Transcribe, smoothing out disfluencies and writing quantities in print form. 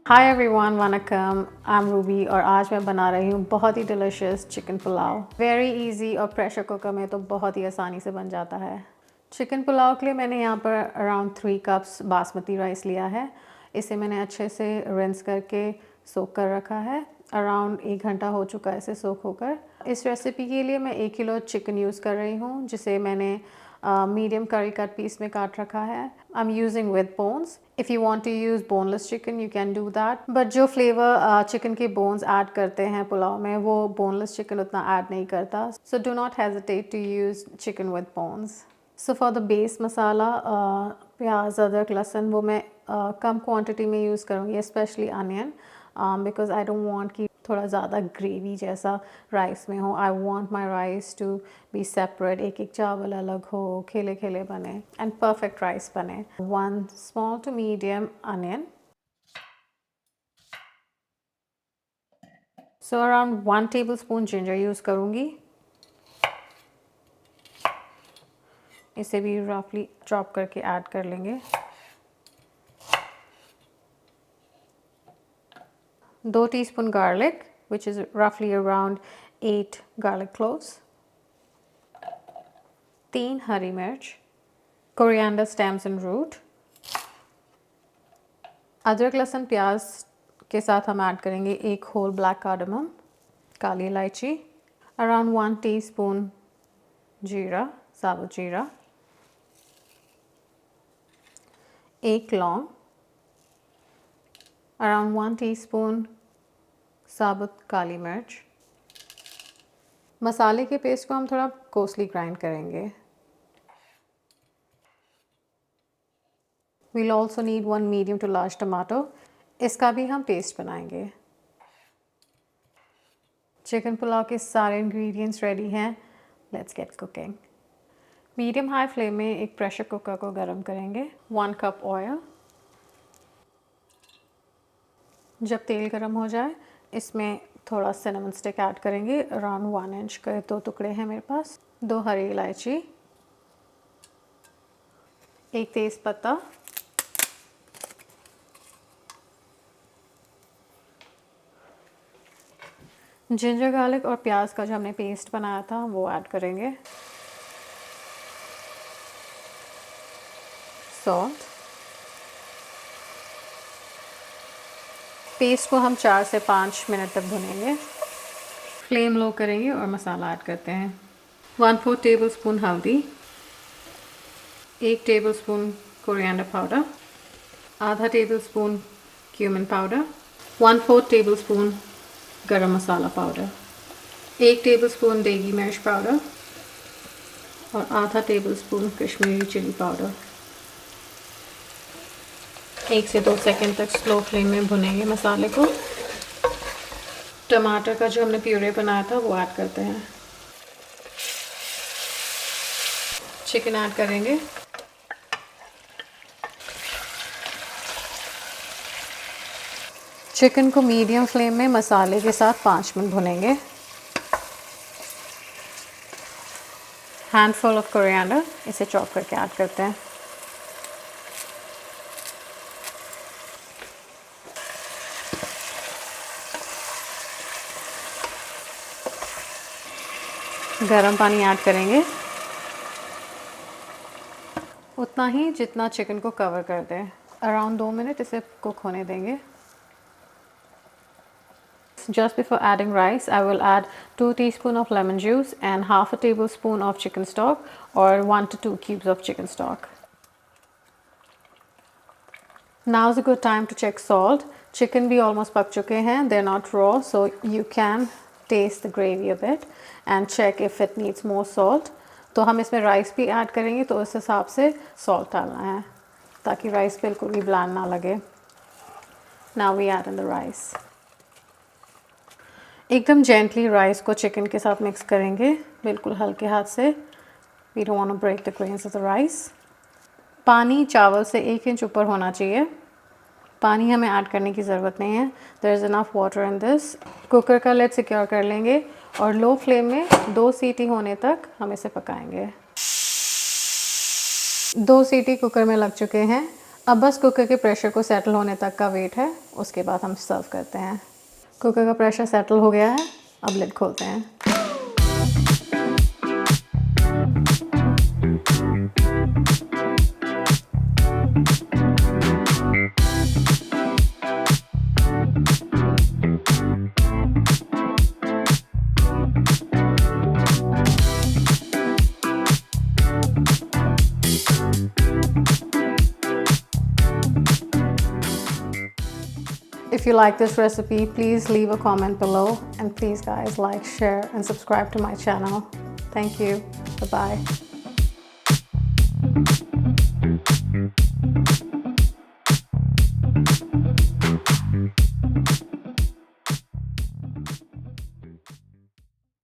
Hi everyone, vanakkam. I am Ruby और आज मैं बना रही हूँ बहुत ही delicious chicken pulao. Very easy और प्रेशर कुकर में तो बहुत ही आसानी से बन जाता है। चिकन पुलाव के लिए मैंने यहाँ पर अराउंड 3 कप्स बासमती राइस लिया है। इसे मैंने अच्छे से रिंस करके सोख कर रखा है। अराउंड 1 घंटा हो चुका है इसे सोख होकर। इस रेसिपी के लिए मैं 1 किलो चिकन यूज़ कर रही हूँ, जिसे मैंने मीडियम करी कट पीस में काट रखा है। I am using with bones. If you want to use boneless chicken you can do that, but जो फ्लेवर चिकन के बोन्स ऐड करते हैं पुलाव में वो बोनलेस चिकन उतना ऐड नहीं करता। So do not hesitate to use chicken with bones. So for the base masala, प्याज, अदरक, लहसुन वो मैं कम क्वांटिटी में यूज़ करूँगी, specially onion, because I don't want कि थोड़ा ज़्यादा ग्रेवी जैसा राइस में हो। I want my rice to be separate, एक एक चावल अलग हो, खेले खेले बने एंड परफेक्ट राइस बने। 1 small to medium onion. So around 1 tablespoon ginger use करूँगी। इसे भी रफली चॉप करके ऐड कर लेंगे। 2 teaspoon garlic, which is roughly around 8 garlic cloves, 3 हरी मिर्च, कोरिएंडर स्टेम्स एंड रूट। अदरक, लहसुन, प्याज के साथ हम ऐड करेंगे 1 होल ब्लैक कार्डमम, काली इलायची, अराउंड 1 टीस्पून जीरा, साबुत जीरा, 1 लौंग, अराउंड 1 टीस्पून साबुत काली मिर्च। मसाले के पेस्ट को हम थोड़ा कोसली ग्राइंड करेंगे। We'll also need 1 medium to large tomato. इसका भी हम पेस्ट बनाएंगे। चिकन पुलाव के सारे इंग्रेडिएंट्स रेडी हैं। Let's get cooking. Medium high flame में एक प्रेशर कुकर को गर्म करेंगे। 1 कप ऑयल। जब तेल गर्म हो जाए इसमें थोड़ा सिनेमन स्टिक ऐड करेंगे। अराउंड 1 इंच के 2 टुकड़े हैं मेरे पास। 2 हरी इलायची, 1 तेज पत्ता, जिंजर गार्लिक और प्याज का जो हमने पेस्ट बनाया था वो ऐड करेंगे। सॉल्ट। पेस्ट को हम 4 से 5 मिनट तक भुनेंगे। फ्लेम लो करेंगे और मसाला ऐड करते हैं। 1/4 टेबल स्पून हल्दी, 1 टेबल स्पून कोरिएंडर पाउडर, आधा table spoon cumin powder, 1/4 table spoon गरम मसाला पाउडर, 1 टेबल स्पून देगी मिर्च पाउडर और आधा tablespoon Kashmiri chilli powder. 1 से 2 सेकंड तक स्लो फ्लेम में भुनेंगे मसाले को। टमाटर का जो हमने प्यूरे बनाया था वो ऐड करते हैं। चिकन ऐड करेंगे। चिकन को मीडियम फ्लेम में मसाले के साथ 5 मिनट भुनेंगे। हैंडफुल ऑफ कोरिएंडर, इसे चॉप करके ऐड करते हैं। गरम पानी ऐड करेंगे, उतना ही जितना चिकन को कवर कर दे। अराउंड 2 मिनट इसे कुक होने देंगे। Just before adding rice, I will add 2 teaspoons of lemon juice and half a tablespoon of chicken stock or 1 to 2 cubes of chicken stock. Now is a good time to check salt. Chicken भी almost पक चुके हैं. They're not raw, so you can taste the gravy a bit and check if it needs more salt. तो हम इसमें rice भी add करेंगे तो उस हिसाब से सॉल्ट डालना है ताकि राइस बिल्कुल भी ब्लैंड ना लगे। Now we add in the rice. एकदम जेंटली राइस को चिकन के साथ मिक्स करेंगे, बिल्कुल हल्के हाथ से। We don't want to break the grains of the rice. पानी चावल से 1 इंच ऊपर होना चाहिए। पानी हमें ऐड करने की ज़रूरत नहीं है। There is enough water in this. Cooker का लिड सिक्योर कर लेंगे और लो फ्लेम में 2 सीटी होने तक हम इसे पकाएंगे। 2 सीटी कुकर में लग चुके हैं। अब बस कुकर के प्रेशर को सेटल होने तक का वेट है, उसके बाद हम सर्व करते हैं। कुकर का प्रेशर सेटल हो गया है, अब लिड खोलते हैं। If you like this recipe, please leave a comment below, and please guys like, share and subscribe to my channel. Thank you. Bye-bye.